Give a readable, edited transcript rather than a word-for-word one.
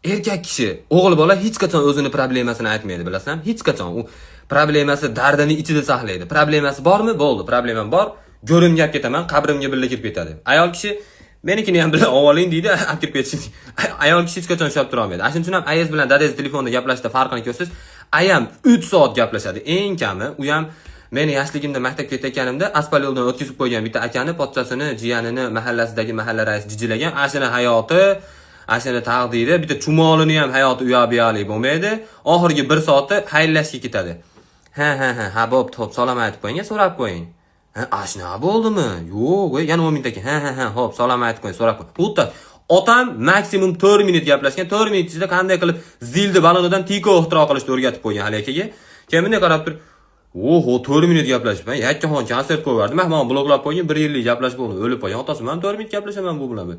Erkak kishi, o'g'il bola hech qachon o'zini problemasini aytmaydi, bilasan? Hech qachon u problemasi dardini ichida saqlaydi. Problemasi bormi? Bo'ldi, problemam bor. Go'rim gap ketaman, qabrimga birga kirib ketadi. Ayol kishi menikini ham bilan oling deydi, olib kirib ketish. Ayol kishi hech qachon ushlab tura olmaydi. Shuning uchun ham ayaz bilan dadangiz telefonda gaplashishda farqini ko'rsangiz, ayam 3 soat gaplashadi. Eng kami u ham meni yoshligimda maktabga ketayotganimda asfalt yo'ldan o'tkazib qo'ygan bitta akani pochchasini, jiyanini mahallasidagi mahalla raisi jijilagan. Ashina hayoti, ashina taqdiri, bitta chumolini ham hayoti uyoq-buyoqlik bo'lmaydi. Oxirgi 1 soatda haylashga ketadi. Ha, xo'p, salom aytib qo'ying, so'rab qo'ying. Ha, ashna bo'ldimi? Yo'q, yana 10 minut ekan. Xo'p, salom aytib qo'ying, so'rab qo'ying. Xuddi otam maksimum 4 minut gaplashgan. 4 minut ichida qanday qilib zilni balonidan tiko ixtiro qilishni o'rgatib qo'ygan hali akaga. Keyin bunday qarab turib, oho, 4 minut gaplashibman. Yakkaxon konsert qo'yardim. Mehmon bloklab qo'ygan, 1 yillik gaplash bo'ldi. O'lib qo'ygan. Otasi ham 4 minut gaplashaman bu bilan.